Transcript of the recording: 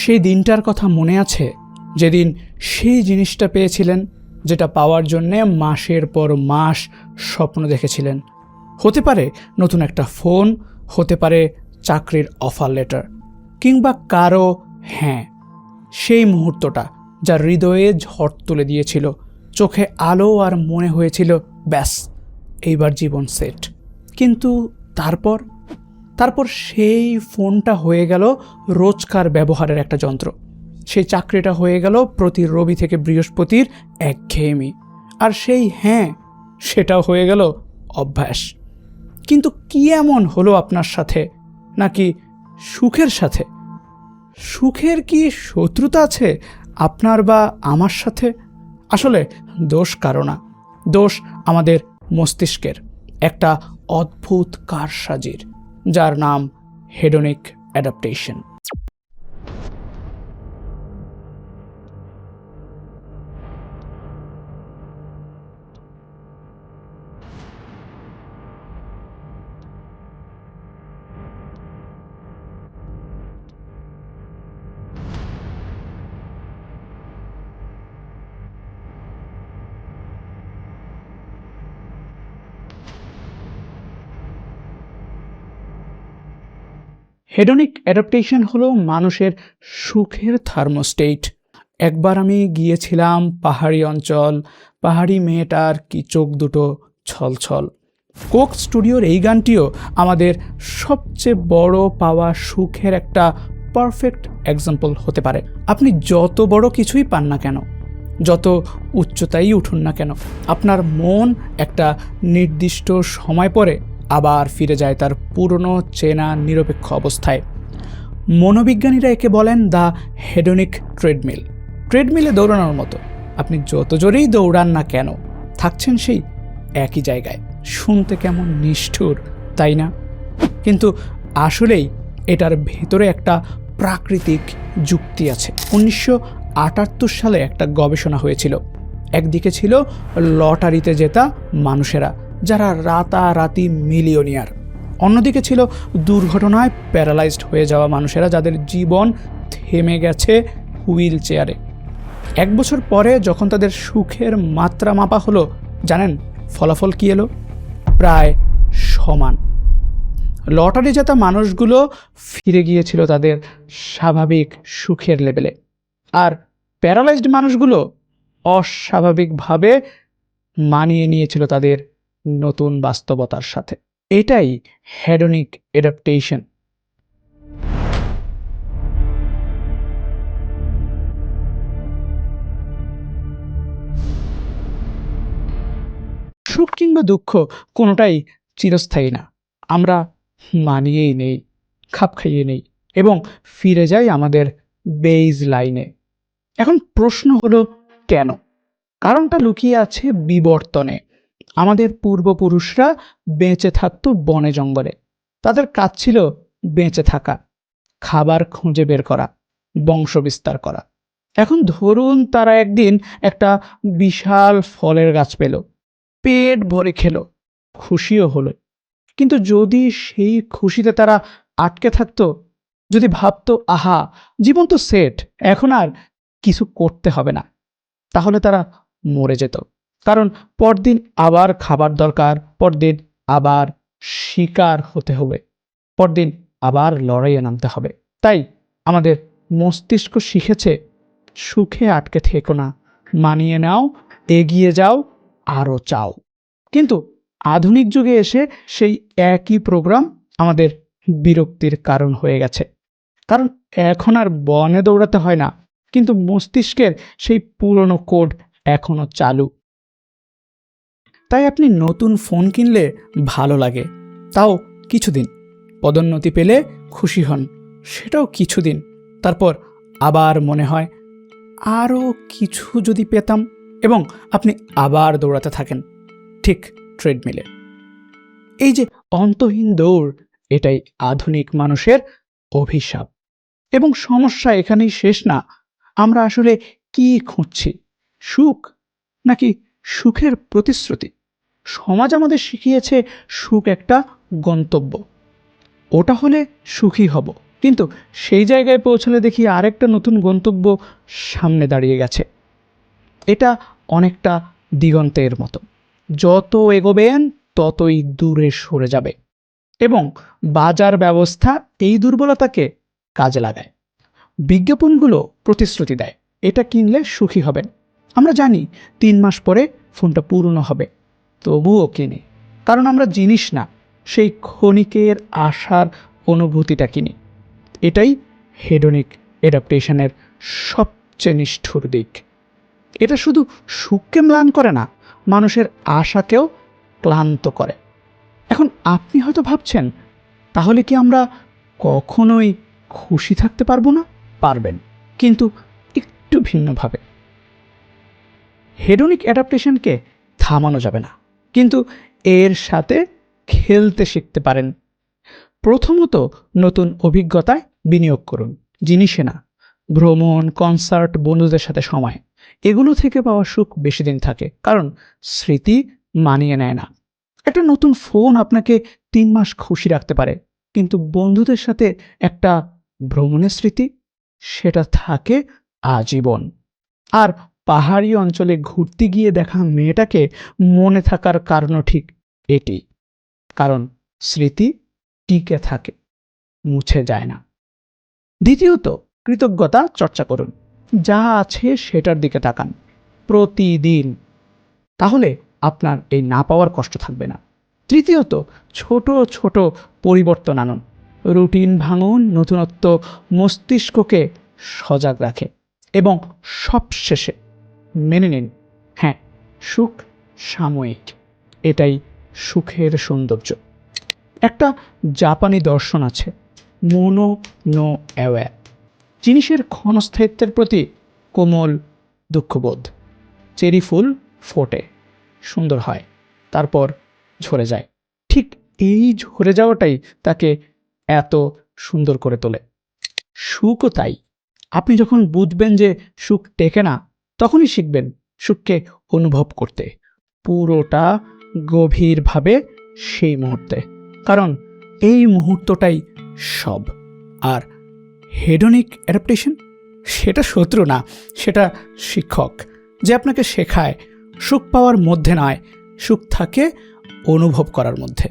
সেই দিনটার কথা মনে আছে যেদিন সেই জিনিসটা পেয়েছিলেন যেটা পাওয়ার জন্যে মাসের পর মাস স্বপ্ন দেখেছিলেন? হতে পারে নতুন একটা ফোন, হতে পারে চাকরির অফার লেটার, কিংবা কারো হ্যাঁ, সেই মুহূর্তটা যা হৃদয়ে ঝড় তুলে দিয়েছিল, চোখে আলো আর মনে হয়েছিল ব্যাস এইবার জীবন সেট। কিন্তু তারপর সেই ফোনটা হয়ে গেল রোজকার ব্যবহারের একটা যন্ত্র, সেই চাকরিটা হয়ে গেল প্রতি রবি থেকে বৃহস্পতির একঘেয়েমি, আর সেই হ্যাঁ সেটাও হয়ে গেল অভ্যাস। কিন্তু কি এমন হলো আপনার সাথে, নাকি সুখের সাথে? সুখের কি শত্রুতা আছে আপনার বা আমার সাথে? আসলে দোষ কারো না, দোষ আমাদের মস্তিষ্কের একটা অদ্ভুত কারসাজির, যার নাম হেডোনিক অ্যাডাপ্টেশন। হেডোনিক অ্যাডাপ্টেশন হলো মানুষের সুখের থার্মোস্টেট। একবার আমি গিয়েছিলাম পাহাড়ি অঞ্চল, পাহাড়ি মেয়েটার কি চোখ দুটো ছলছল। কোক স্টুডিওর এই গানটিও আমাদের সবচেয়ে বড় পাওয়া সুখের একটা পারফেক্ট এক্সাম্পল হতে পারে। আপনি যত বড় কিছুই পান না কেন, যত উচ্চতায় উঠুন না কেন, আপনার মন একটা নির্দিষ্ট সময় পরে আবার ফিরে যায় তার পুরনো চেনা নিরপেক্ষ অবস্থায়। মনোবিজ্ঞানীরা একে বলেন দ্য হেডোনিক ট্রেডমিল। ট্রেডমিলে দৌড়ানোর মতো, আপনি যত জোরেই দৌড়ান না কেন থাকছেন সেই একই জায়গায়। শুনতে কেমন নিষ্ঠুর, তাই না? কিন্তু আসলেই এটার ভেতরে একটা প্রাকৃতিক যুক্তি আছে। 1978 সালে একটা গবেষণা হয়েছিল। একদিকে ছিল লটারিতে জেতা মানুষেরা যারা রাতারাতি মিলিয়নিয়ার, অন্যদিকে ছিল দুর্ঘটনায় প্যারালাইজড হয়ে যাওয়া মানুষেরা যাদের জীবন থেমে গেছে হুইল চেয়ারে। 1 বছর পরে যখন তাদের সুখের মাত্রা মাপা হলো, জানেন ফলাফল কি এলো? প্রায় সমান। লটারি জেতা মানুষগুলো ফিরে গিয়েছিল তাদের স্বাভাবিক সুখের লেভেলে, আর প্যারালাইজড মানুষগুলো অস্বাভাবিকভাবে মানিয়ে নিয়েছিল তাদের নতুন বাস্তবতার সাথে। এটাই হেডোনিক অ্যাডাপ্টেশন। সুখ কিংবা দুঃখ কোনোটাই চিরস্থায়ী না। আমরা মানিয়েই নেই, খাপ খাইয়ে নেই এবং ফিরে যাই আমাদের বেজ লাইনে। এখন প্রশ্ন হলো কেন? কারণটা লুকিয়ে আছে বিবর্তনে। আমাদের পূর্বপুরুষরা বেঁচে থাকতো বনে জঙ্গলে। তাদের কাজ ছিল বেঁচে থাকা, খাবার খুঁজে বের করা, বংশ বিস্তার করা। এখন ধরুন তারা একদিন একটা বিশাল ফলের গাছ পেল, পেট ভরে খেলো, খুশিও হলো। কিন্তু যদি সেই খুশিতে তারা আটকে থাকতো, যদি ভাবতো আহা জীবন তো সেট, এখন আর কিছু করতে হবে না, তাহলে তারা মরে যেত। কারণ পরদিন আবার খাবার দরকার, পরদিন আবার শিকার হতে হবে, পরদিন আবার লড়াইয়ে নামতে হবে। তাই আমাদের মস্তিষ্ক শিখেছে সুখে আটকে থেকো না, মানিয়ে নাও, এগিয়ে যাও, আরও চাও। কিন্তু আধুনিক যুগে এসে সেই একই প্রোগ্রাম আমাদের বিরক্তির কারণ হয়ে গেছে। কারণ এখন আর বনে দৌড়াতে হয় না, কিন্তু মস্তিষ্কের সেই পুরনো কোড এখনো চালু। তাই আপনি নতুন ফোন কিনলে ভালো লাগে, তাও কিছুদিন। পদোন্নতি পেলে খুশি হন, সেটাও কিছুদিন। তারপর আবার মনে হয় আরও কিছু যদি পেতাম, এবং আপনি আবার দৌড়াতে থাকেন, ঠিক ট্রেডমিলে। এই যে অন্তহীন দৌড়, এটাই আধুনিক মানুষের অভিশাপ। এবং সমস্যা এখানেই শেষ না। আমরা আসলে কি খুঁজছি? সুখ নাকি সুখের প্রতিশ্রুতি? সমাজ আমাদের শিখিয়েছে সুখ একটা গন্তব্য, ওটা হলে সুখী হব, কিন্তু সেই জায়গায় পৌঁছালে দেখি আরেকটা নতুন গন্তব্য সামনে দাঁড়িয়ে গেছে। এটা অনেকটা দিগন্তের মতো, যত এগোবেন ততই দূরে সরে যাবে এবং বাজার ব্যবস্থা এই দুর্বলতাকে কাজে লাগায়। বিজ্ঞাপনগুলো প্রতিশ্রুতি দেয় এটা কিনলে সুখী হবেন। আমরা জানি 3 মাস পরে ফোনটা পুরনো হবে, তবুও কিনি, কারণ আমরা জিনিস না, সেই ক্ষণিকের আশার অনুভূতিটা কিনি। এটাই হেডনিক অ্যাডাপ্টেশনের সবচেয়ে নিষ্ঠুর দিক। এটা শুধু সুখকে ম্লান করে না, মানুষের আশাকেও ক্লান্ত করে। এখন আপনি হয়তো ভাবছেন, তাহলে কি আমরা কখনোই খুশি থাকতে পারবো না? পারবেন, কিন্তু একটু ভিন্নভাবে। হেডনিক অ্যাডাপ্টেশনকে থামানো যাবে না, কিন্তু এর সাথে খেলতে শিখতে পারেন। প্রথমত, নতুন অভিজ্ঞতায় বিনিয়োগ করুন, জিনিসে না। ভ্রমণ, কনসার্ট, বন্ধুদের সাথে সময়, এগুলো থেকে পাওয়া সুখ বেশি দিন থাকে, কারণ স্মৃতি মানিয়ে নেয় না। একটা নতুন ফোন আপনাকে 3 মাস খুশি রাখতে পারে, কিন্তু বন্ধুদের সাথে একটা ভ্রমণের স্মৃতি, সেটা থাকে আজীবন। আর পাহাড়ি অঞ্চলে ঘুরতে গিয়ে দেখা মেয়েটাকে মনে থাকার কারণও ঠিক এটি, কারণ স্মৃতি টিকে থাকে, মুছে যায় না। দ্বিতীয়ত, কৃতজ্ঞতা চর্চা করুন। যা আছে সেটার দিকে তাকান প্রতিদিন, তাহলে আপনার এই না পাওয়ার কষ্ট থাকবে না। তৃতীয়ত, ছোট ছোট পরিবর্তন আনুন। রুটিন ভাঙুন, নতুনত্ব মস্তিষ্ককে সজাগ রাখে। এবং সবশেষে মেনে নিন, হ্যাঁ, সুখ সাময়িক, এটাই সুখের সৌন্দর্য। একটা জাপানি দর্শন আছে, মোনো নো অ্যাওয়ে, জিনিসের ক্ষণস্থায়িত্বের প্রতি কোমল দুঃখবোধ। চেরি ফুল ফোটে, সুন্দর হয়, তারপর ঝরে যায়। ঠিক এই ঝরে যাওয়াটাই তাকে এত সুন্দর করে তোলে। সুখও তাই। আপনি যখন বুঝবেন যে সুখ টেকে না, তখনই শিখবেন সুখকে অনুভব করতে, পুরোটা গভীরভাবে সেই মুহূর্তে, কারণ এই মুহূর্তটাই সব। আর হেডনিক অ্যাডাপ্টেশন সেটা শত্রু না, সেটা শিক্ষক, যে আপনাকে শেখায় সুখ পাওয়ার মধ্যে নয়, সুখ থাকে অনুভব করার মধ্যে।